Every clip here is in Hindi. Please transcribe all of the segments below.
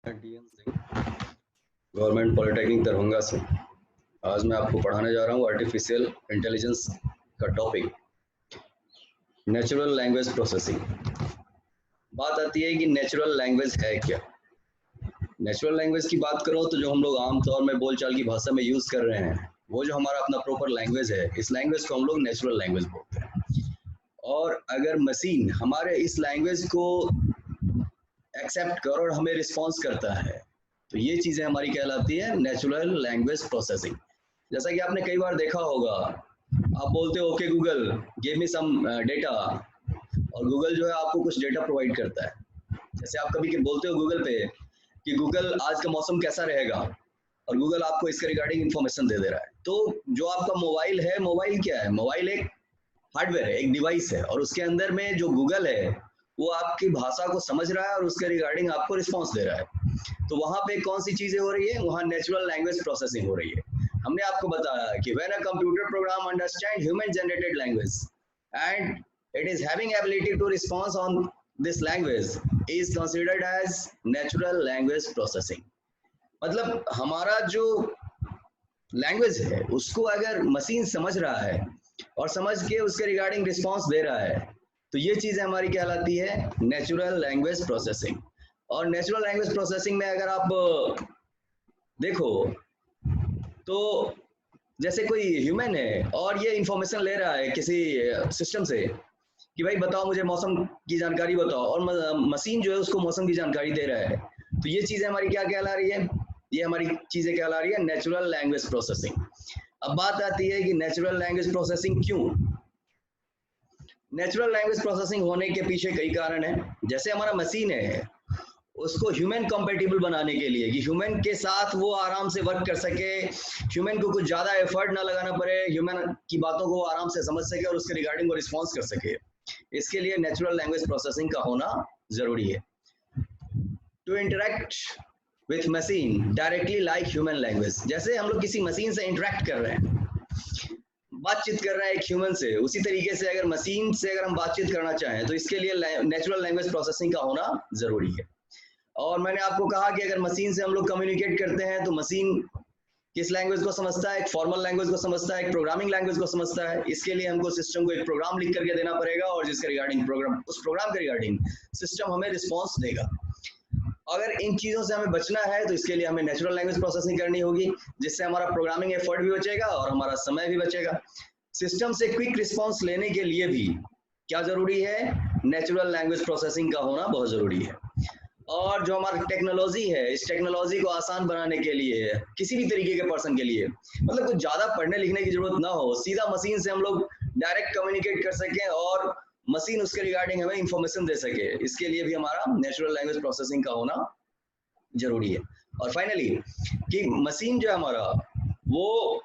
DN Singh, government polytechnic Darbhanga से। आज मैं आपको पढ़ाने जा रहा हूँ आर्टिफिशियल इंटेलिजेंस का टॉपिक नेचुरल लैंग्वेज प्रोसेसिंग। बात आती है कि नेचुरल लैंग्वेज है क्या। नेचुरल लैंग्वेज की बात करो तो जो हम लोग आमतौर में बोलचाल की भाषा में यूज़ कर रहे हैं, वो जो हमारा अपना प्रॉपर लैंग्वेज है, इस लैंग्वेज को हम लोग नेचुरल लैंग्वेज बोलते हैं। और अगर मशीन हमारे इस लैंग्वेज को एक्सेप्ट कर और हमें रिस्पॉन्स करता है, तो ये चीज़ें हमारी कहलाती है नेचुरल लैंग्वेज प्रोसेसिंग। जैसा कि आपने कई बार देखा होगा, आप बोलते हो okay Google give me some data, और गूगल जो है आपको कुछ डेटा प्रोवाइड करता है। जैसे आप कभी बोलते हो गूगल पे कि गूगल आज का मौसम कैसा रहेगा, और गूगल आपको इसके रिगार्डिंग इंफॉर्मेशन दे रहा है। तो जो आपका मोबाइल है, मोबाइल क्या है? मोबाइल एक हार्डवेयर है, एक डिवाइस है, और उसके अंदर में जो गूगल है वो आपकी भाषा को समझ रहा है और उसके रिगार्डिंग आपको रिस्पॉन्स दे रहा है। तो वहां पे कौन सी चीजें हो रही है? वहां नेचुरल लैंग्वेज प्रोसेसिंग हो रही है। हमने आपको बताया कि when a computer program understand human generated language and it is having ability to response on this language is considered as natural language processing. मतलब हमारा जो लैंग्वेज है उसको अगर मशीन समझ रहा है और समझ के उसके रिगार्डिंग रिस्पॉन्स दे रहा है, तो ये चीज़ें हमारी कहलाती है नेचुरल लैंग्वेज प्रोसेसिंग। और नेचुरल लैंग्वेज प्रोसेसिंग में अगर आप देखो तो जैसे कोई ह्यूमन है और ये इंफॉर्मेशन ले रहा है किसी सिस्टम से कि भाई बताओ मुझे मौसम की जानकारी बताओ, और मशीन जो है उसको मौसम की जानकारी दे रहा है, तो ये चीज़ें हमारी क्या कहला रही है? ये हमारी चीज़ें कहला रही है नेचुरल लैंग्वेज प्रोसेसिंग। अब बात आती है कि नेचुरल लैंग्वेज प्रोसेसिंग क्यों? नेचुरल लैंग्वेज प्रोसेसिंग होने के पीछे कई कारण हैं। जैसे हमारा मशीन है, उसको ह्यूमन कंपेटिबल बनाने के लिए कि ह्यूमन के साथ वो आराम से वर्क कर सके, ह्यूमन को कुछ ज़्यादा एफर्ट ना लगाना पड़े, ह्यूमन की बातों को आराम से समझ सके और उसके रिगार्डिंग वो रिस्पॉन्स कर सके, इसके लिए नेचुरल लैंग्वेज प्रोसेसिंग का होना ज़रूरी है। To interact with machine directly like human language, जैसे हम लोग किसी मशीन से इंटरेक्ट कर रहे हैं, बातचीत कर रहे हैं एक ह्यूमन से, उसी तरीके से अगर मशीन से अगर हम बातचीत करना चाहें तो इसके लिए नेचुरल लैंग्वेज प्रोसेसिंग का होना ज़रूरी है। और मैंने आपको कहा कि अगर मशीन से हम लोग कम्युनिकेट करते हैं तो मशीन किस लैंग्वेज को समझता है? एक फॉर्मल लैंग्वेज को समझता है, एक प्रोग्रामिंग लैंग्वेज को समझता है। इसके लिए हमको सिस्टम को एक प्रोग्राम लिख करके देना पड़ेगा, और जिसके रिगार्डिंग प्रोग्राम, उस प्रोग्राम के रिगार्डिंग सिस्टम हमें रिस्पॉन्स देगा। अगर इन चीज़ों से हमें बचना है तो इसके लिए हमें नेचुरल लैंग्वेज प्रोसेसिंग करनी होगी, जिससे हमारा प्रोग्रामिंग एफर्ट भी बचेगा और हमारा समय भी बचेगा। सिस्टम से क्विक रिस्पॉन्स लेने के लिए भी क्या जरूरी है? नेचुरल लैंग्वेज प्रोसेसिंग का होना बहुत जरूरी है। और जो हमारी टेक्नोलॉजी है, इस टेक्नोलॉजी को आसान बनाने के लिए किसी भी तरीके के पर्सन के लिए, मतलब कुछ ज़्यादा पढ़ने लिखने की जरूरत ना हो, सीधा मशीन से हम लोग डायरेक्ट कम्युनिकेट कर सकें और मशीन उसके रिगार्डिंग हमें इंफॉर्मेशन दे सके, इसके लिए भी हमारा नेचुरल लैंग्वेज प्रोसेसिंग का होना जरूरी है। और फाइनली कि मशीन जो है हमारा वो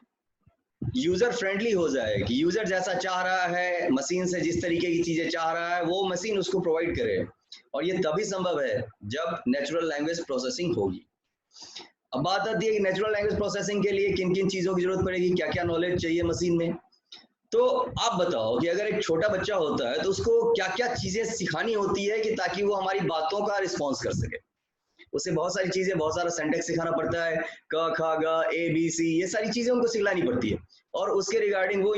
यूजर फ्रेंडली हो जाए, कि यूजर जैसा चाह रहा है, मशीन से जिस तरीके की चीजें चाह रहा है वो मशीन उसको प्रोवाइड करे, और ये तभी संभव है जब नेचुरल लैंग्वेज प्रोसेसिंग होगी। अब बात आती है कि नेचुरल लैंग्वेज प्रोसेसिंग के लिए किन किन चीजों की जरूरत पड़ेगी, क्या क्या नॉलेज चाहिए मशीन में। तो आप बताओ कि अगर एक छोटा बच्चा होता है तो उसको क्या क्या चीजें सिखानी होती है कि ताकि वो हमारी बातों का रिस्पॉन्स कर सके। उसे बहुत सारी चीजें, बहुत सारा सेंटेक्स सिखाना पड़ता है, क ख ग ए बी सी, ये सारी चीजें उनको सिखलानी पड़ती है, और उसके रिगार्डिंग वो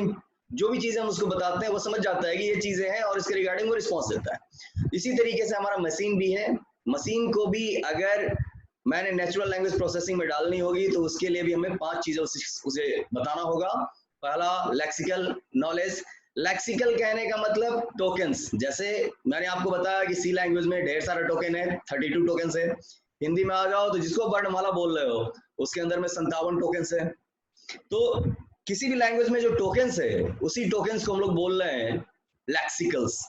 जो भी चीजें हम उसको बताते हैं वो समझ जाता है कि ये चीजें हैं, और इसके रिगार्डिंग वो रिस्पॉन्स देता है। इसी तरीके से हमारा मशीन भी है। मशीन को भी अगर मैंने नेचुरल लैंग्वेज प्रोसेसिंग में डालनी होगी तो उसके लिए भी हमें 5 चीजें उसे बताना होगा। पहला, लेक्सिकल नॉलेज। लेक्सिकल कहने का मतलब टोकन्स। जैसे मैंने आपको बताया कि सी लैंग्वेज में ढेर सारा टोकन है, 32 टोकन्स है। हिंदी में आ जाओ तो जिसको वर्णमाला बोल रहे हो उसके अंदर में 57 टोकन्स है। तो किसी भी लैंग्वेज में जो टोकन्स है, उसी टोकन्स को हम लोग बोल रहे हैं लैक्सिकल्स,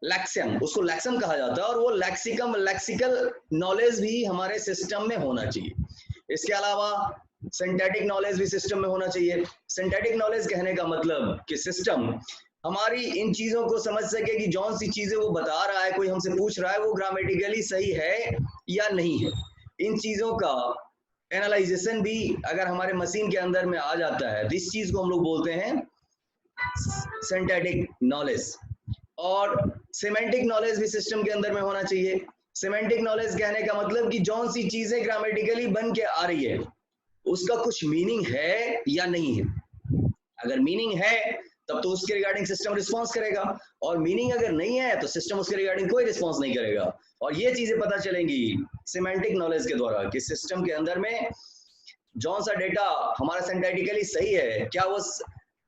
लैक्सियम, उसको लैक्सियम कहा जाता है। और वो लैक्सिकम, लैक्सिकल नॉलेज भी हमारे सिस्टम में होना चाहिए। इसके अलावा सिंथेटिक नॉलेज भी सिस्टम में होना चाहिए। सिंथेटिक नॉलेज कहने का मतलब कि सिस्टम हमारी इन चीजों को समझ सके कि जौन सी चीजें वो बता रहा है, कोई हमसे पूछ रहा है, वो ग्रामेटिकली सही है या नहीं है। इन चीजों का एनालाइजेशन भी अगर हमारे मशीन के अंदर में आ जाता है तो इस चीज को हम लोग बोलते हैं सिंथेटिक नॉलेज। और सिमेंटिक नॉलेज भी सिस्टम के अंदर में होना चाहिए। सिमेंटिक नॉलेज कहने का मतलब कि जौन सी चीजें ग्रामेटिकली बन के आ रही है उसका कुछ मीनिंग है या नहीं है। अगर मीनिंग है तब तो उसके रिगार्डिंग सिस्टम रिस्पॉन्स करेगा, और मीनिंग अगर नहीं है तो सिस्टम उसके रिगार्डिंग कोई रिस्पॉन्स नहीं करेगा। और ये चीजें पता चलेंगी सिमेंटिक नॉलेज के द्वारा कि सिस्टम के अंदर में जौन सा डेटा हमारा सिंटैक्टिकली सही है क्या वो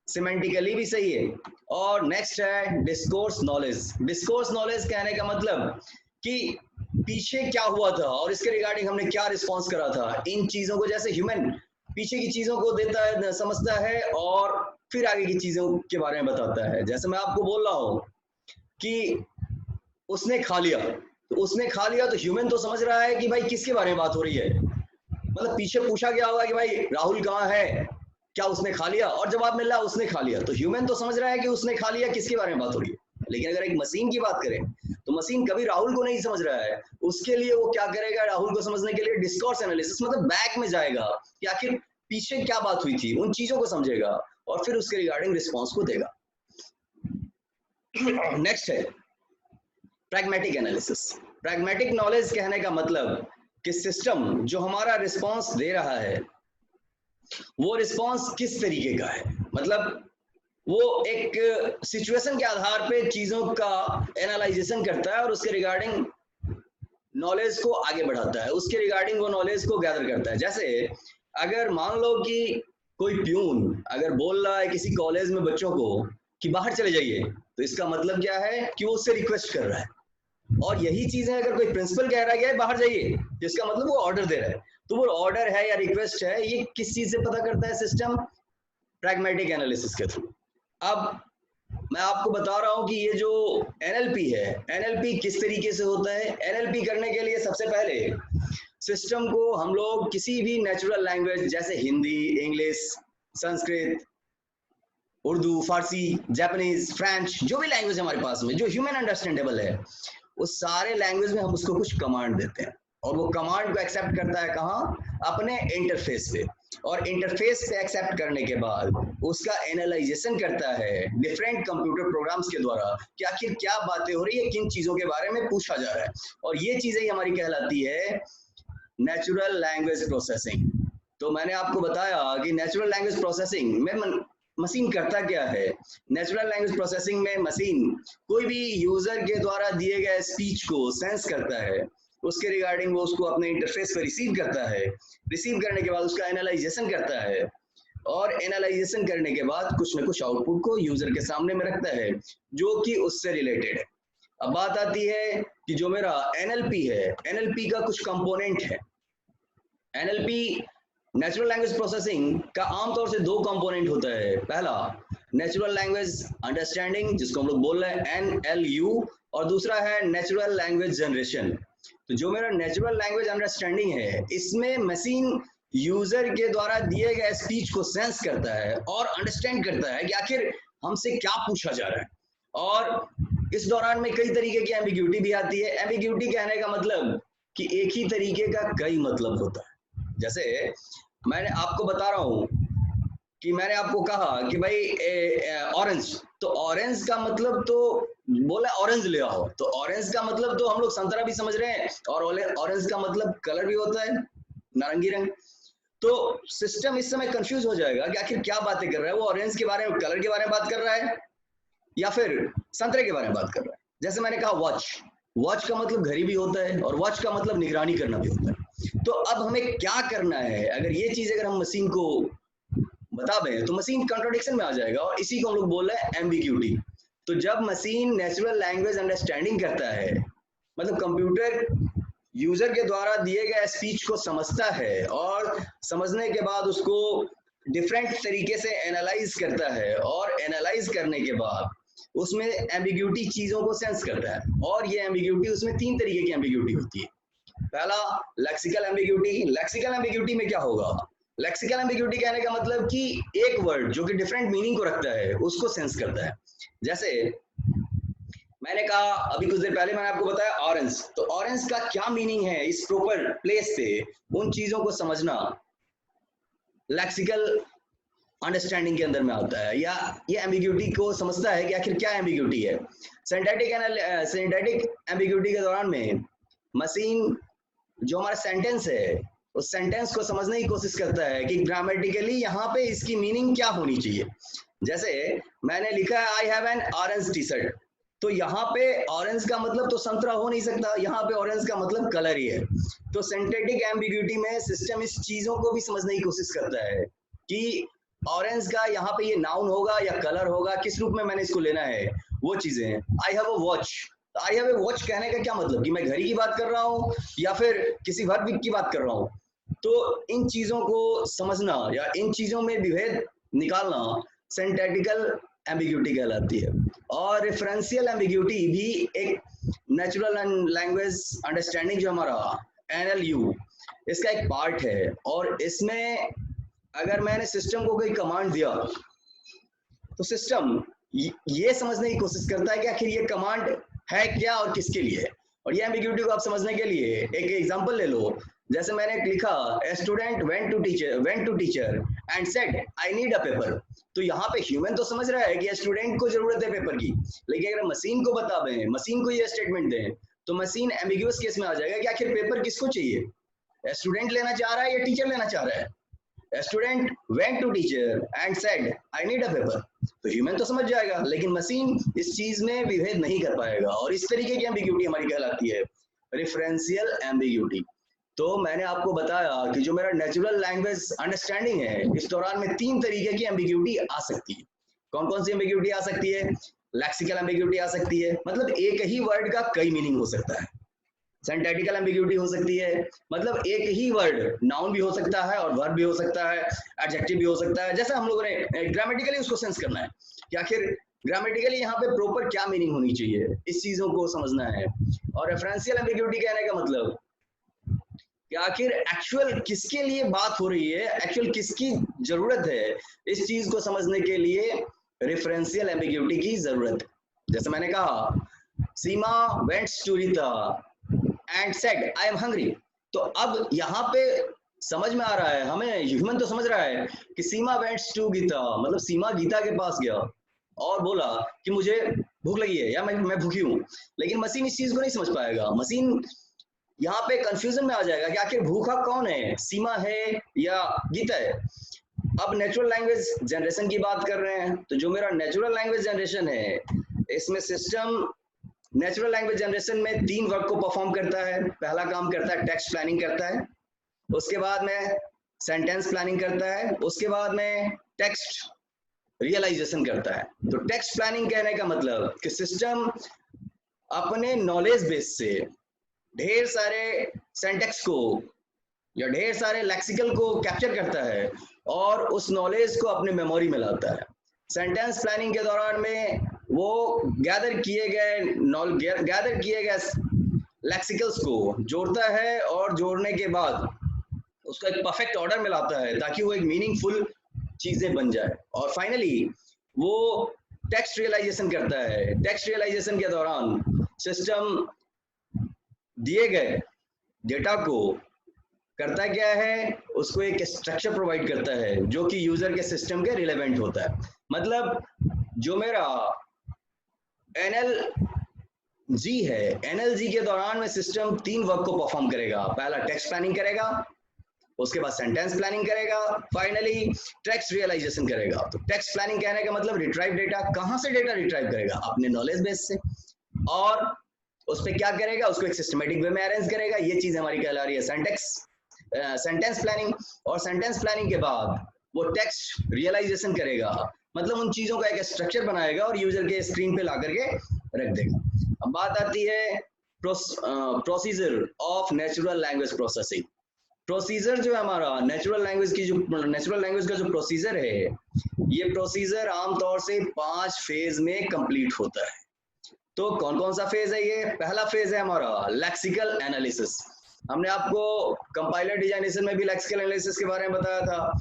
सिमेंटिकली भी सही है। और नेक्स्ट है डिस्कोर्स नॉलेज। डिस्कोर्स नॉलेज कहने का मतलब कि पीछे क्या हुआ था और इसके रिगार्डिंग हमने क्या रिस्पॉन्स करा था। इन चीजों को जैसे ह्यूमन पीछे की चीजों को देता है, समझता है और फिर आगे की चीजों के बारे में बताता है। जैसे मैं आपको बोल रहा हूं कि उसने खा लिया, तो उसने खा लिया तो ह्यूमन तो समझ रहा है कि भाई किसके बारे में बात हो रही है। मतलब पीछे पूछा गया होगा कि भाई राहुल कहाँ है, क्या उसने खा लिया, और जवाब मिल रहा उसने खा लिया, तो ह्यूमन तो समझ रहा है कि उसने खा लिया, किसके बारे में बात हो रही है। लेकिन अगर एक मशीन की बात करें तो मशीन कभी राहुल को नहीं समझ रहा है। उसके लिए वो क्या करेगा, राहुल को समझने के लिए डिस्कोर्स एनालिसिस मतलब बैक में जाएगा कि आखिर पीछे क्या बात हुई थी, उन चीजों को समझेगा और फिर उसके रिगार्डिंग रिस्पॉन्स को देगा। नेक्स्ट है प्रैग्मेटिक एनालिसिस। प्रैग्मेटिक नॉलेज कहने का मतलब कि सिस्टम जो हमारा रिस्पॉन्स दे रहा है वो रिस्पॉन्स किस तरीके का है। मतलब वो एक सिचुएशन के आधार पे चीजों का एनालाइजेशन करता है और उसके रिगार्डिंग नॉलेज को आगे बढ़ाता है, उसके रिगार्डिंग वो नॉलेज को गैदर करता है। जैसे अगर मान लो कि कोई प्यून अगर बोल रहा है किसी कॉलेज में बच्चों को कि बाहर चले जाइए, तो इसका मतलब क्या है कि वो उससे रिक्वेस्ट कर रहा है। और यही चीज है अगर कोई प्रिंसिपल कह रहा है बाहर जाइए, तो इसका मतलब वो ऑर्डर दे रहा है। तो वो ऑर्डर है या रिक्वेस्ट है, ये किस चीज से पता करता है सिस्टम, प्रैग्मेटिक एनालिसिस के थ्रू। अब मैं आपको बता रहा हूं कि ये जो एनएलपी है, एनएलपी किस तरीके से होता है। एनएलपी करने के लिए सबसे पहले सिस्टम को हम लोग किसी भी नेचुरल लैंग्वेज जैसे हिंदी, इंग्लिश, संस्कृत, उर्दू, फारसी, जापानीज, फ्रेंच, जो भी लैंग्वेज हमारे पास में जो ह्यूमन अंडरस्टैंडेबल है, उस सारे लैंग्वेज में हम उसको कुछ कमांड देते हैं और वो कमांड को एक्सेप्ट करता है कहाँ, अपने इंटरफेस पे। और इंटरफेस पे एक्सेप्ट करने के बाद उसका एनालाइजेशन करता है डिफरेंट कंप्यूटर प्रोग्राम्स के द्वारा कि आखिर क्या बातें हो रही है, किन चीजों के बारे में पूछा जा रहा है। और ये चीजें हमारी कहलाती है नेचुरल लैंग्वेज प्रोसेसिंग। तो मैंने आपको बताया कि नेचुरल लैंग्वेज प्रोसेसिंग में मशीन करता क्या है। नेचुरल लैंग्वेज प्रोसेसिंग में मशीन कोई भी यूजर के द्वारा दिए गए स्पीच को सेंस करता है, उसके रिगार्डिंग वो उसको अपने इंटरफेस पर रिसीव करता है, रिसीव करने के बाद उसका एनालाइजेशन करता है और एनालाइजेशन करने के बाद कुछ ना कुछ आउटपुट को यूजर के सामने में रखता है जो कि उससे रिलेटेड है। अब बात आती है कि जो मेरा एनएलपी है, एनएलपी का कुछ कंपोनेंट है। एनएलपी नेचुरल लैंग्वेज प्रोसेसिंग का आमतौर से दो कंपोनेंट होता है। पहला नेचुरल लैंग्वेज अंडरस्टैंडिंग जिसको हम लोग बोल रहे हैं एनएलयू, और दूसरा है नेचुरल लैंग्वेज जनरेशन। तो जो मेरा नेचुरल लैंग्वेज अंडरस्टैंडिंग है, इसमें मशीन यूजर के द्वारा दिए गए स्पीच को सेंस करता है और अंडरस्टैंड करता है कि आखिर हमसे क्या पूछा जा रहा है। और इस दौरान में कई तरीके की एम्बिग्यूटी भी आती है। एम्बिग्यूटी कहने का मतलब कि एक ही तरीके का कई मतलब होता है। जैसे मैंने आपको बता रहा हूं कि मैंने आपको कहा कि भाई ऑरेंज, तो ऑरेंज का मतलब तो बोला ऑरेंज ले आओ, तो ऑरेंज का मतलब तो हम लोग संतरा भी समझ रहे हैं और ऑरेंज का मतलब कलर भी होता है नारंगी रंग। तो सिस्टम इस समय कंफ्यूज हो जाएगा कि आखिर क्या बातें कर रहा है, वो ऑरेंज के बारे में, कलर के बारे में बात कर रहा है या फिर संतरे के बारे में बात कर रहा है। जैसे मैंने कहा वॉच, वॉच का मतलब घड़ी भी होता है और वॉच का मतलब निगरानी करना भी होता है। तो अब हमें क्या करना है, अगर ये चीज अगर हम मशीन को बता दें तो मशीन कॉन्ट्रडिक्शन में आ जाएगा और इसी को हम लोग बोल रहे हैं एम्बिग्यूटी। तो जब मशीन नेचुरल लैंग्वेज अंडरस्टैंडिंग करता है, मतलब कंप्यूटर यूजर के द्वारा दिए गए स्पीच को समझता है और समझने के बाद उसको डिफरेंट तरीके से एनालाइज करता है और एनालाइज करने के बाद उसमें एम्बिग्यूटी चीजों को सेंस करता है। और ये एम्बिग्यूटी, उसमें तीन तरीके की एम्बिग्यूटी होती है। पहला लेक्सिकल एम्बिग्यूटी। लेक्सिकल एम्बिग्यूटी में क्या होगा, लेक्सिकल एम्बिग्यूटी कहने का मतलब कि एक वर्ड जो कि डिफरेंट मीनिंग को रखता है उसको सेंस करता है। जैसे मैंने कहा अभी कुछ देर पहले मैंने आपको बताया ऑरेंज, तो ऑरेंज का क्या मीनिंग है इस प्रॉपर प्लेस पे, उन चीजों को समझना लेक्सिकल अंडरस्टैंडिंग के अंदर में आता है, या ये एम्बिग्यूटी को समझता है कि आखिर क्या एम्बिग्यूटी है। सिंथेटिक एम्बिग्यूटी के दौरान में मशीन जो हमारा सेंटेंस है उस सेंटेंस को समझने की कोशिश करता है कि ग्रामेटिकली यहाँ पे इसकी मीनिंग क्या होनी चाहिए। जैसे मैंने लिखा है I have an orange T shirt, तो यहाँ पे ऑरेंज का मतलब तो संतरा हो नहीं सकता, यहाँ पे ऑरेंज का मतलब कलर ही है। तो सिंथेटिक एम्बिग्यूटी में सिस्टम इस चीजों को भी समझने की कोशिश करता है कि ऑरेंज का यहाँ पे ये नाउन होगा या कलर होगा, किस रूप में मैंने इसको लेना है, वो चीजें। I have a watch, I have a watch कहने का क्या मतलब कि मैं घड़ी की बात कर रहा हूँ या फिर किसी वर्ब की बात कर रहा हूँ। तो इन चीजों को समझना या इन चीजों में विभेद निकालना सिंथेटिकल एम्बिग्यूटी कहलाती है। और रेफरेंशियल एम्बिग्यूटी भी एक नेचुरल लैंग्वेज अंडरस्टैंडिंग जो हमारा NLU इसका एक पार्ट है। और इसमें अगर मैंने सिस्टम को कोई कमांड दिया तो सिस्टम ये समझने की कोशिश करता है कि आखिर ये कमांड है क्या और किसके लिए। और ये एम्बिग्यूटी को आप समझने के लिए एक एग्जांपल ले लो। जैसे मैंने लिखा a student went to teacher and said I need a paper, तो यहाँ पे ह्यूमन तो समझ रहा है कि स्टूडेंट को जरूरत है पेपर की, लेकिन अगर मशीन को बता दें, मशीन को ये स्टेटमेंट दें, तो मशीन एम्बिग्यूअस केस में आ जाएगा कि आखिर पेपर किसको चाहिए, स्टूडेंट लेना चाह रहा है या टीचर लेना चाह रहा है। Student went to teacher and said I need a paper, तो ह्यूमन तो समझ जाएगा, लेकिन मशीन इस चीज में विभेद नहीं कर पाएगा। और इस तरीके की एम्बिग्यूटी हमारी कहलाती है रेफरेंशियल एम्बिग्यूटी। तो मैंने आपको बताया कि जो मेरा नेचुरल लैंग्वेज अंडरस्टैंडिंग है, इस दौरान में 3 तरीके की एम्बिग्यूटी आ सकती है। कौन कौन सी एम्बिग्यूटी आ सकती है? लैक्सिकल एम्बिग्यूटी आ सकती है, मतलब एक ही वर्ड का कई मीनिंग हो सकता है। सिंथेटिकल एम्बिग्यूटी हो सकती है, मतलब एक ही वर्ड नाउन भी हो सकता है और वर्ब भी हो सकता है, एडजेक्टिव भी हो सकता है। जैसे हम लोगों ने ग्रामेटिकली उसको सेंस करना है कि आखिर ग्रामेटिकली यहाँ पे प्रॉपर क्या मीनिंग होनी चाहिए, इस चीजों को समझना है। और रेफरेंशियल एम्बिग्यूटी कहने का मतलब कि आखिर एक्चुअल किसके लिए बात हो रही है, एक्चुअल किसकी जरूरत है, इस चीज को समझने के लिए रेफरेंशियल एम्बिग्यूटी की जरूरत है। जैसे मैंने कहा Seema wents to Rita and said I am hungry, तो अब यहाँ पे समझ में आ रहा है, हमें ह्यूमन तो समझ रहा है कि सीमा वेंट्स टू गीता, मतलब सीमा गीता के पास गया और बोला कि मुझे भूख लगी है या मैं भूखी हूँ। लेकिन मशीन इस चीज को नहीं समझ पाएगा, मशीन यहाँ पे कंफ्यूजन में आ जाएगा कि आखिर भूखा कौन है, सीमा है या गीता है। अब नेचुरल लैंग्वेज जनरेशन की बात कर रहे हैं, तो जो मेरा नेचुरल लैंग्वेज जनरेशन है, इसमें सिस्टम नेचुरल लैंग्वेज जनरेशन में 3 वर्क को परफॉर्म करता है। पहला काम करता है टेक्स्ट प्लानिंग करता है, उसके बाद में सेंटेंस प्लानिंग करता है, उसके बाद में टेक्स्ट रियलाइजेशन करता है। तो टेक्स्ट प्लानिंग कहने का मतलब कि सिस्टम अपने नॉलेज बेस से ढेर सारे सिंटैक्स को या ढेर सारे लेक्सिकल को कैप्चर करता है और उस नॉलेज को अपने मेमोरी में लाता है। सेंटेंस प्लानिंग के दौरान में वो गैदर किए गए लेक्सिकल्स को जोड़ता है और जोड़ने के बाद उसको एक परफेक्ट ऑर्डर में लाता है ताकि वो एक मीनिंगफुल चीजें बन जाए। और फाइनली वो टेक्स्ट रियलाइजेशन करता है। टेक्स्ट रियलाइजेशन के दौरान सिस्टम दिए गए डेटा को करता क्या है, उसको एक स्ट्रक्चर प्रोवाइड करता है जो कि यूजर के सिस्टम के रिलेवेंट होता है। मतलब जो मेरा NLG है, NLG के दौरान में सिस्टम 3 वर्क को परफॉर्म करेगा। पहला टेक्स्ट प्लानिंग करेगा, उसके बाद सेंटेंस प्लानिंग करेगा, फाइनली टेक्स्ट रियलाइजेशन करेगा। तो टेक्स्ट प्लानिंग कहने का मतलब रिट्राइव डेटा, कहां से डेटा रिट्राइव करेगा? अपने नॉलेज बेस से, और उस पर क्या करेगा, उसको एक सिस्टमेटिक वे में अरेंज करेगा। ये चीज हमारी कहला रही है सेंटेंस प्लानिंग। और सेंटेंस प्लानिंग के बाद वो टेक्स्ट रियलाइजेशन करेगा, मतलब उन चीजों का एक स्ट्रक्चर बनाएगा और यूजर के स्क्रीन पे ला करके रख देगा। अब बात आती है procedure of natural language processing. Procedure जो है हमारा नेचुरल लैंग्वेज का जो प्रोसीजर है, ये प्रोसीजर आमतौर से 5 फेज में कंप्लीट होता है। तो कौन कौन सा फेज है ये? पहला फेज है हमारा लेक्सिकल एनालिसिस। हमने आपको कंपाइलर डिजाइनेशन में भी लेक्सिकल एनालिसिस के बारे में बताया था।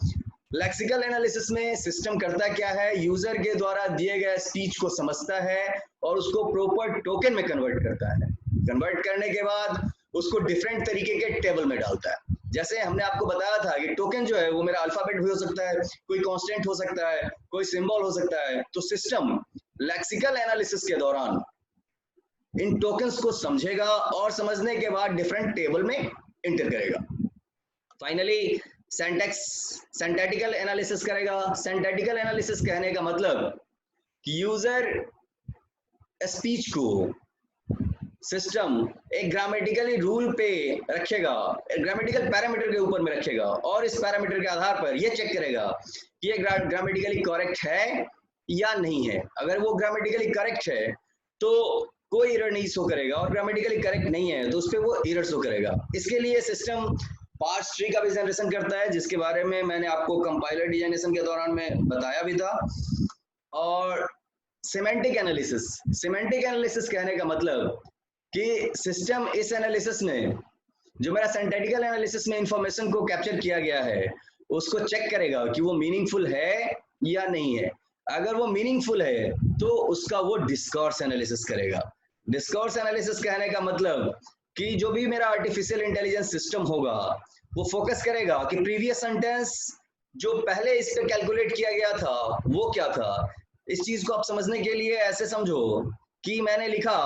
लेक्सिकल एनालिसिस में सिस्टम करता क्या है, यूजर के द्वारा दिए गए स्पीच को समझता है और उसको प्रॉपर टोकन में कन्वर्ट करता है। कन्वर्ट करने के बाद उसको डिफरेंट तरीके के टेबल में डालता है। जैसे हमने आपको बताया था कि टोकन जो है वो मेरा अल्फाबेट भी हो सकता है, कोई कांस्टेंट हो सकता है, कोई सिंबल हो सकता है। तो सिस्टम लेक्सिकल एनालिसिस के दौरान इन टोकन्स को समझेगा और समझने के बाद डिफरेंट टेबल में इंटर करेगा। फाइनली सिंटैक्टिकल एनालिसिस करेगा। सिंटैक्टिकल एनालिसिस कहने का मतलब कि यूजर स्पीच को सिस्टम एक ग्रामेटिकली रूल पे रखेगा, ग्रामेटिकल पैरामीटर के ऊपर में रखेगा और इस पैरामीटर के आधार पर ये चेक करेगा कि ये ग्रामेटिकली करेक्ट है या नहीं है। अगर वो ग्रामेटिकली करेक्ट है तो कोई एरर नहीं शो करेगा और ग्रामेटिकली करेक्ट नहीं है तो उस पर वो एरर शो करेगा। इसके लिए सिस्टम पार्स ट्री का भी जनरेशन करता है, जिसके बारे में मैंने आपको कंपाइलर डिजाइनेशन के दौरान में बताया भी था। और सिमेंटिक एनालिसिस, सिमेंटिक एनालिसिस कहने का मतलब कि सिस्टम इस एनालिसिस में जो मेरा सिंटैक्टिकल एनालिसिस में इंफॉर्मेशन को कैप्चर किया गया है उसको चेक करेगा कि वो मीनिंगफुल है या नहीं है। अगर वो मीनिंगफुल है तो उसका वो डिस्कोर्स एनालिसिस करेगा। डिस्कोर्स एनालिसिस कहने का मतलब कि जो भी मेरा आर्टिफिशियल इंटेलिजेंस सिस्टम होगा वो फोकस करेगा कि प्रीवियस सेंटेंस जो पहले इस पे कैलकुलेट किया गया था वो क्या था। इस चीज को आप समझने के लिए ऐसे समझो कि मैंने लिखा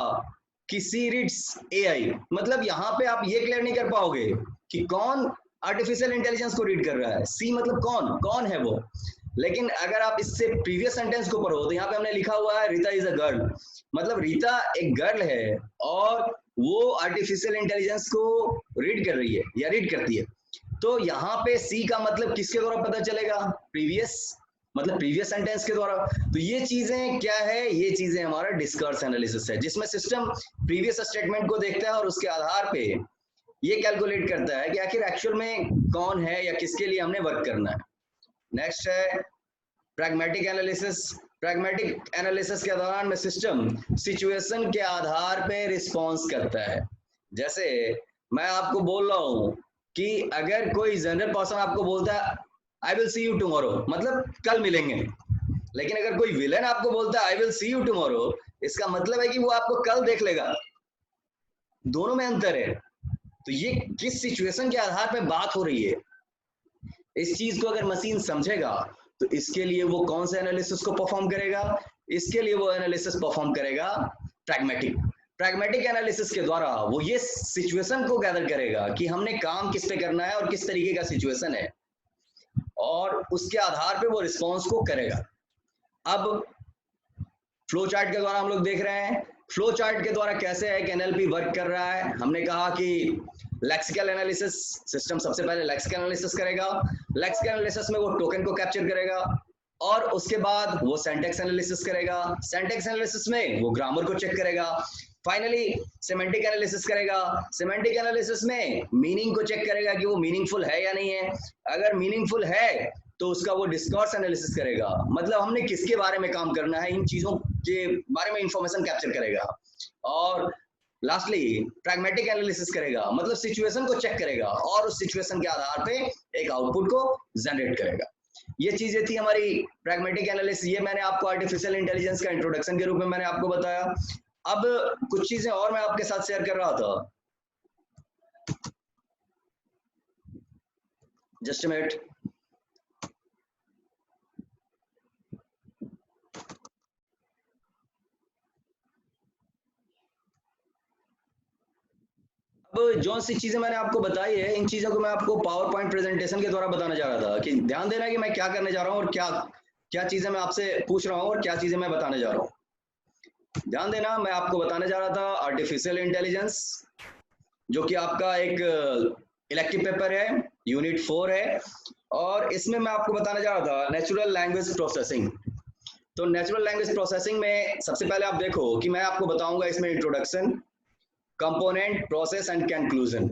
कि सी रीड्स एआई, मतलब यहाँ पे आप ये क्लियर नहीं कर पाओगे कि कौन आर्टिफिशियल इंटेलिजेंस को रीड कर रहा है। सी मतलब कौन है वो। लेकिन अगर आप इससे प्रीवियस सेंटेंस को पढ़ो तो यहाँ पे हमने लिखा हुआ है रीता इज अ गर्ल, मतलब रीता एक गर्ल है और वो आर्टिफिशियल इंटेलिजेंस को रीड कर रही है या रीड करती है। तो यहाँ पे सी का मतलब किसके द्वारा पता चलेगा? प्रीवियस, मतलब प्रीवियस सेंटेंस के द्वारा। तो ये चीजें क्या है? ये चीजें हमारा डिस्कोर्स एनालिसिस है, जिसमें सिस्टम प्रीवियस स्टेटमेंट को देखता है और उसके आधार पे ये कैलकुलेट करता है कि आखिर एक्चुअल में कौन है या किसके लिए हमने वर्क करना है। नेक्स्ट है प्रैग्मेटिक एनालिसिस। प्रैग्मेटिक एनालिसिस के दौरान में सिस्टम सिचुएशन के आधार पे रिस्पॉन्स करता है। जैसे मैं आपको बोल रहा हूं कि अगर कोई जनरल पर्सन आपको बोलता है I will see you tomorrow, मतलब कल मिलेंगे, लेकिन अगर कोई विलन आपको बोलता है I will see you tomorrow, इसका मतलब है कि वो आपको कल देख लेगा। दोनों में अंतर है। तो ये किस सिचुएशन के आधार पे बात हो रही है, इस चीज को अगर मशीन समझेगा तो इसके लिए वो कौन सा एनालिसिस को परफॉर्म करेगा? इसके लिए वो एनालिसिस परफॉर्म करेगा प्रैग्मेटिक। प्रैग्मेटिक एनालिसिस के द्वारा वो ये सिचुएशन को गैदर करेगा कि हमने काम किस पे करना है और किस तरीके का सिचुएशन है, और उसके आधार पे वो रिस्पॉन्स को करेगा। अब फ्लो चार्ट के द्वारा हम लोग देख रहे हैं फ्लो चार्ट के द्वारा कैसे है कि एनएलपी वर्क कर रहा है। हमने कहा कि लेक्सिकल एनालिसिस, सिस्टम सबसे पहले लेक्सिकल एनालिसिस करेगा। लेक्सिकल एनालिसिस में वो टोकन को कैप्चर करेगा और उसके बाद वो सिंटैक्स एनालिसिस करेगा। सिंटैक्स एनालिसिस में वो ग्रामर को चेक करेगा। फाइनली सिमेंटिक एनालिसिस करेगा। सिमेंटिक एनालिसिस में मीनिंग को चेक करेगा कि वो मीनिंगफुल है या नहीं है। अगर मीनिंगफुल है तो उसका वो डिस्कोर्स एनालिसिस करेगा, मतलब हमने किसके बारे में काम करना है, इन चीजों के बारे में इंफॉर्मेशन कैप्चर करेगा। और लास्टली प्रैग्मेटिक एनालिसिस करेगा, मतलब सिचुएशन को चेक करेगा और उस सिचुएशन के आधार पे एक आउटपुट को जनरेट करेगा। ये चीजें थी हमारी प्रैग्मेटिक एनालिसिस। ये मैंने आपको आर्टिफिशियल इंटेलिजेंस का इंट्रोडक्शन के रूप में मैंने आपको बताया। अब कुछ चीजें और मैं आपके साथ शेयर कर रहा था, जस्ट अ मिनट। अब जो सी चीजें मैंने आपको बताई है, इन चीजों को मैं आपको पावर पॉइंट प्रेजेंटेशन के द्वारा बताना चाह रहा था कि ध्यान देना कि मैं क्या करने जा रहा हूँ और क्या क्या चीजें मैं आपसे पूछ रहा हूँ और क्या चीजें मैं बताने जा रहा हूँ। ध्यान देना, मैं आपको बताने जा रहा था आर्टिफिशियल इंटेलिजेंस, जो कि आपका एक इलेक्टिव पेपर है, यूनिट 4 है, और इसमें मैं आपको बताने जा रहा था नेचुरल लैंग्वेज प्रोसेसिंग। तो नेचुरल लैंग्वेज प्रोसेसिंग में सबसे पहले आप देखो कि मैं आपको बताऊंगा इसमें introduction, component, process and conclusion.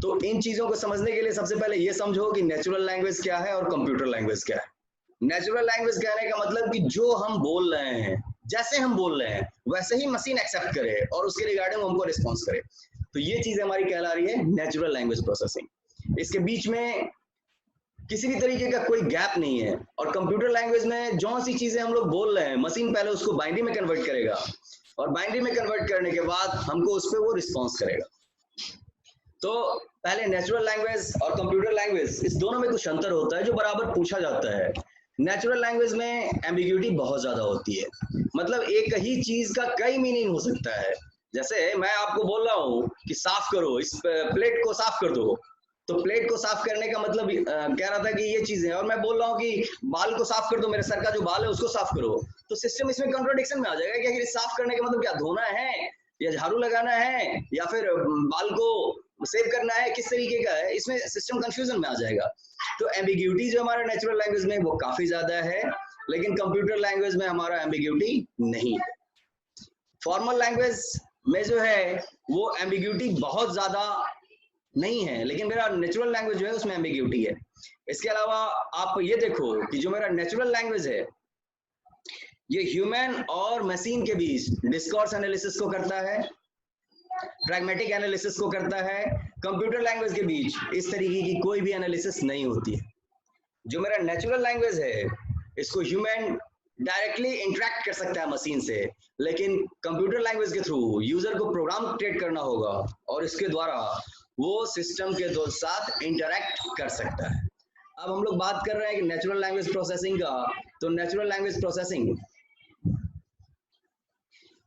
तो इन चीजों को समझने के लिए सबसे पहले ये समझो कि नेचुरल लैंग्वेज क्या है और कंप्यूटर लैंग्वेज क्या है। नेचुरल लैंग्वेज कहने का मतलब कि जो हम बोल रहे हैं, जैसे हम बोल रहे हैं वैसे ही मशीन एक्सेप्ट करे और उसके रिगार्डिंग हमको रिस्पॉन्स करे। तो ये चीज हमारी कहला रही है नेचुरल लैंग्वेज प्रोसेसिंग। इसके बीच में किसी भी तरीके का कोई गैप नहीं है। और कंप्यूटर लैंग्वेज में जो सी चीजें हम लोग बोल रहे हैं, मशीन पहले उसको बाइनरी में कन्वर्ट करेगा और बाइनरी में कन्वर्ट करने के बाद हमको उस पर वो रिस्पॉन्स करेगा। तो पहले नेचुरल लैंग्वेज और कंप्यूटर लैंग्वेज, इस दोनों में कुछ अंतर होता है जो बराबर पूछा जाता है। नेचुरल लैंग्वेज में एम्बिग्यूटी बहुत ज्यादा होती है, मतलब एक ही चीज का कई मीनिंग हो सकता है। जैसे मैं आपको बोल रहा हूँ कि साफ करो, इस प्लेट को साफ कर दो, तो प्लेट को साफ करने का मतलब कह रहा था कि ये चीजें, और मैं बोल रहा हूँ कि बाल को साफ कर दो, मेरे सर का जो बाल है उसको साफ करो, तो सिस्टम इसमें कॉन्ट्रोडिक्शन में आ जाएगा कि साफ करने का मतलब क्या, धोना है या झाड़ू लगाना है या फिर बाल को सेव करना है, किस तरीके का है, इसमें सिस्टम कंफ्यूजन में आ जाएगा। तो एम्बिग्यूटी जो हमारा नेचुरल लैंग्वेज में वो काफी ज्यादा है, लेकिन कंप्यूटर लैंग्वेज में हमारा एम्बिग्यूटी नहीं है। फॉर्मल लैंग्वेज में जो है वो एम्बिग्यूटी बहुत ज्यादा नहीं है, लेकिन मेरा नेचुरल लैंग्वेज जो है उसमें एम्बिग्यूटी है। इसके अलावा आप ये देखो कि जो मेरा नेचुरल लैंग्वेज है ये ह्यूमन और मशीन के बीच डिस्कोर्स एनालिसिस को करता है, प्रैग्मेटिक एनालिसिस को करता है। कंप्यूटर लैंग्वेज के बीच इस तरीके की कोई भी एनालिसिस नहीं होती है। जो मेरा नेचुरल लैंग्वेज है इसको ह्यूमन डायरेक्टली इंटरेक्ट कर सकता है मशीन से, लेकिन कंप्यूटर लैंग्वेज के थ्रू यूजर को प्रोग्राम क्रिएट करना होगा और इसके द्वारा वो सिस्टम के साथ इंटरेक्ट कर सकता है। अब हम लोग बात कर रहे हैं कि नेचुरल लैंग्वेज प्रोसेसिंग का, तो नेचुरल लैंग्वेज प्रोसेसिंग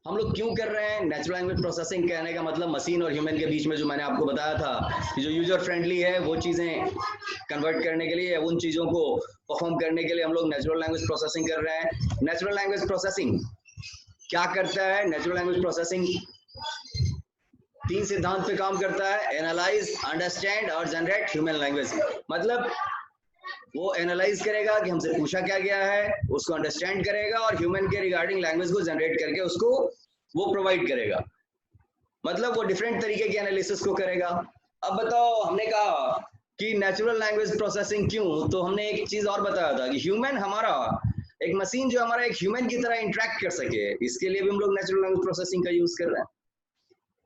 हम लोग क्यों कर रहे हैं? नेचुरल लैंग्वेज प्रोसेसिंग कहने का मतलब मशीन और ह्यूमन के बीच में जो मैंने आपको बताया था कि जो यूजर फ्रेंडली है वो चीजें कन्वर्ट करने के लिए, उन चीजों को परफॉर्म करने के लिए हम लोग नेचुरल लैंग्वेज प्रोसेसिंग कर रहे हैं। नेचुरल लैंग्वेज प्रोसेसिंग क्या करता है? नेचुरल लैंग्वेज प्रोसेसिंग 3 सिद्धांत पे काम करता है: एनालाइज, अंडरस्टैंड और जनरेट ह्यूमन लैंग्वेज। मतलब वो एनालाइज करेगा कि हमसे पूछा क्या गया है, उसको अंडरस्टैंड करेगा और ह्यूमन के रिगार्डिंग लैंग्वेज को जनरेट करके उसको वो प्रोवाइड करेगा। मतलब वो डिफरेंट तरीके की एनालिसिस को करेगा। अब बताओ, हमने कहा कि नेचुरल लैंग्वेज प्रोसेसिंग क्यों, तो हमने एक चीज और बताया था कि ह्यूमन हमारा एक मशीन जो हमारा एक ह्यूमन की तरह इंटरेक्ट कर सके, इसके लिए भी हम लोग नेचुरल लैंग्वेज प्रोसेसिंग का यूज कर रहे हैं।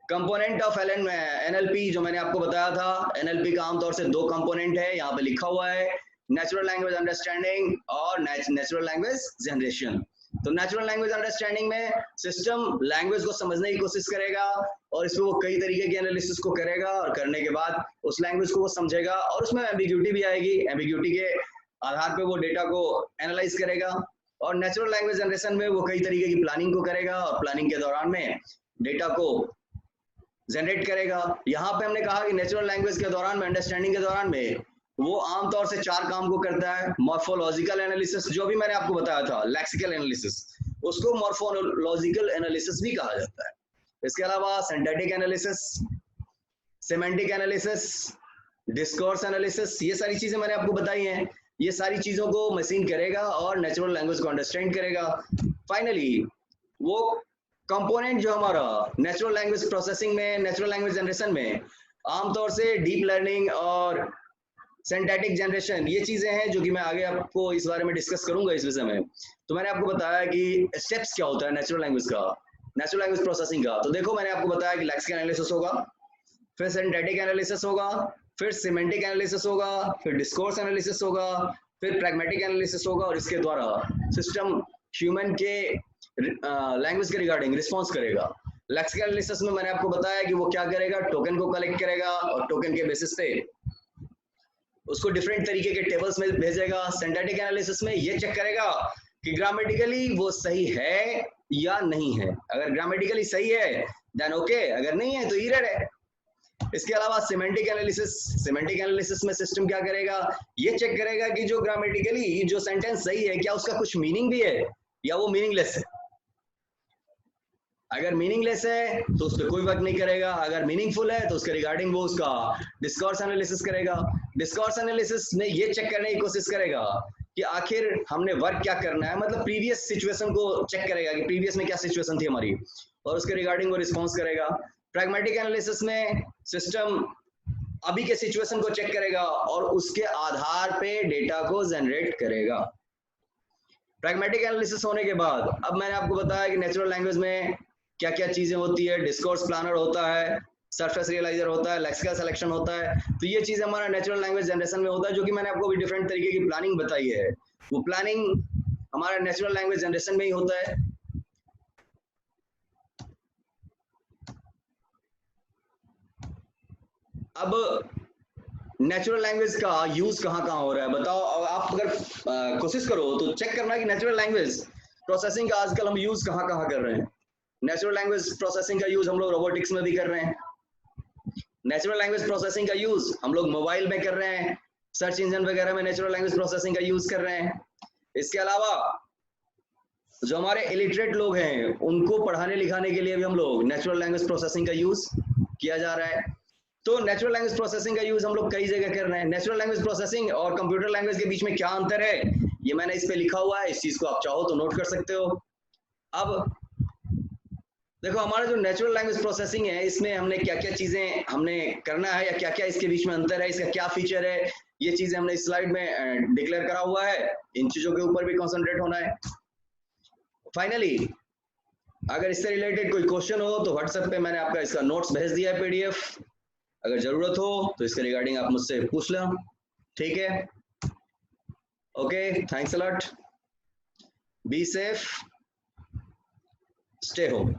कंपोनेंट ऑफ एनएलपी जो मैंने आपको बताया था, एनएलपी का आमतौर से 2 कंपोनेंट है, यहाँ पे लिखा हुआ है: नेचुरल लैंग्वेज अंडरस्टैंडिंग और नेचुरल लैंग्वेज जनरेशन। तो नेचुरल लैंग्वेज अंडरस्टैंडिंग में सिस्टम लैंग्वेज को समझने की कोशिश करेगा और इसमें वो कई तरीके की एनालिसिस को करेगा और करने के बाद उस लैंग्वेज को वो समझेगा और उसमें एम्बिग्यूटी भी आएगी। एम्बिग्यूटी के आधार पे वो डेटा को एनालाइज करेगा। और नेचुरल लैंग्वेज जनरेशन में वो कई तरीके की प्लानिंग को करेगा और प्लानिंग के दौरान में डेटा को जनरेट करेगा। यहाँ पे हमने कहा कि नेचुरल लैंग्वेज के दौरान में, अंडरस्टैंडिंग के दौरान में वो आमतौर से 4 काम को करता है: मॉर्फोलॉजिकल एनालिसिस, जो भी मैंने आपको बताया था, लेक्सिकल एनालिसिस, उसको मॉर्फोलॉजिकल एनालिसिस भी कहा जाता है। इसके अलावा synthetic analysis, semantic analysis, discourse analysis, ये सारी चीजें मैंने आपको बताई हैं। ये सारी चीजों को मशीन करेगा और नेचुरल लैंग्वेज को अंडरस्टैंड करेगा। फाइनली वो कंपोनेंट जो हमारा नेचुरल लैंग्वेज प्रोसेसिंग में, नेचुरल लैंग्वेज जनरेशन में आमतौर से डीप लर्निंग और सिंथेटिक जनरेशन, ये चीजें हैं जो कि मैं आगे आपको इस बारे में डिस्कस करूंगा इस विषय में। तो मैंने आपको बताया कि स्टेप्स क्या होता है नेचुरल लैंग्वेज का, नेचुरल लैंग्वेज प्रोसेसिंग का। तो देखो, मैंने आपको बताया कि लेक्सिकल एनालिसिस होगा, फिर सिंथेटिक एनालिसिस होगा, फिर सिमेंटिक एनालिसिस होगा, फिर डिस्कोर्स एनालिसिस होगा, फिर प्रैग्मेटिक एनालिसिस होगा और इसके द्वारा सिस्टम ह्यूमन के लैंग्वेज के रिगार्डिंग रिस्पॉन्स करेगा। लेक्सिकल एनालिसिस में मैंने आपको बताया कि वो क्या करेगा, टोकन को कलेक्ट करेगा और टोकन के बेसिस पे उसको डिफरेंट तरीके के टेबल्स में भेजेगा। सिंथेटिक एनालिसिस में ये चेक करेगा कि ग्रामेटिकली वो सही है या नहीं है। अगर ग्रामेटिकली सही है देन ओके, अगर नहीं है तो एरर है। इसके अलावा सिमेंटिक एनालिसिस में सिस्टम क्या करेगा, ये चेक करेगा कि जो ग्रामेटिकली जो सेंटेंस सही है क्या उसका कुछ मीनिंग भी है या वो मीनिंगलेस है। अगर मीनिंगलेस है तो उस पर कोई वर्क नहीं करेगा, अगर मीनिंगफुल है तो उसके रिगार्डिंग वो उसका डिस्कोर्स एनालिसिस करेगा। डिस्कोर्स एनालिसिस में ये चेक करने की कोशिश करेगा कि आखिर हमने वर्क क्या करना है, मतलब प्रीवियस सिचुएशन को चेक करेगा कि प्रीवियस में क्या सिचुएशन थी हमारी और उसके रिगार्डिंग वो रिस्पॉन्स करेगा। प्रैग्मेटिक एनालिसिस में सिस्टम अभी के सिचुएशन को चेक करेगा और उसके आधार पे डेटा को जनरेट करेगा। प्रैग्मेटिक एनालिसिस होने के बाद अब मैंने आपको बताया कि नेचुरल लैंग्वेज में क्या क्या चीजें होती है। डिस्कोर्स प्लानर होता है, सरफेस रियलाइजर होता है, लेक्सिकल सिलेक्शन होता है। तो ये चीज हमारा नेचुरल लैंग्वेज जनरेशन में होता है, जो कि मैंने आपको भी डिफरेंट तरीके की प्लानिंग बताई है। वो प्लानिंग हमारा नेचुरल लैंग्वेज जनरेशन में ही होता है। अब नेचुरल लैंग्वेज का यूज कहाँ कहाँ हो रहा है बताओ। आप अगर कोशिश करो तो चेक करना कि नेचुरल लैंग्वेज प्रोसेसिंग का आजकल हम यूज कहाँ कहाँ कर रहे हैं। नेचुरल लैंग्वेज प्रोसेसिंग का यूज हम लोग रोबोटिक्स में भी कर रहे हैं। नेचुरल लैंग्वेज प्रोसेसिंग का यूज हम लोग मोबाइल में कर रहे हैं, सर्च इंजन वगैरह में नेचुरल लैंग्वेज प्रोसेसिंग का यूज कर रहे हैं। इसके अलावा जो हमारे इलिटरेट लोग हैं उनको पढ़ाने लिखाने के लिए भी हम लोग नेचुरल लैंग्वेज प्रोसेसिंग का यूज किया जा रहा है। तो नेचुरल लैंग्वेज प्रोसेसिंग का यूज हम लोग कई जगह कर रहे हैं। नेचुरल लैंग्वेज प्रोसेसिंग और कंप्यूटर लैंग्वेज के बीच में क्या अंतर है ये मैंने इस पे लिखा हुआ है, इस चीज को आप चाहो तो नोट कर सकते हो। अब देखो हमारा जो नेचुरल लैंग्वेज प्रोसेसिंग है इसमें हमने क्या क्या चीजें हमने करना है या क्या क्या इसके बीच में अंतर है, इसका क्या फीचर है, ये चीजें हमने इस स्लाइड में डिक्लेयर करा हुआ है। इन चीजों के ऊपर भी कॉन्सेंट्रेट होना है। फाइनली अगर इससे रिलेटेड कोई क्वेश्चन हो तो व्हाट्सएप पे मैंने आपका इसका नोट्स भेज दिया है पीडीएफ, अगर जरूरत हो तो इसके रिगार्डिंग आप मुझसे पूछ लो, ठीक है। Okay, thanks a lot, be safe, stay home.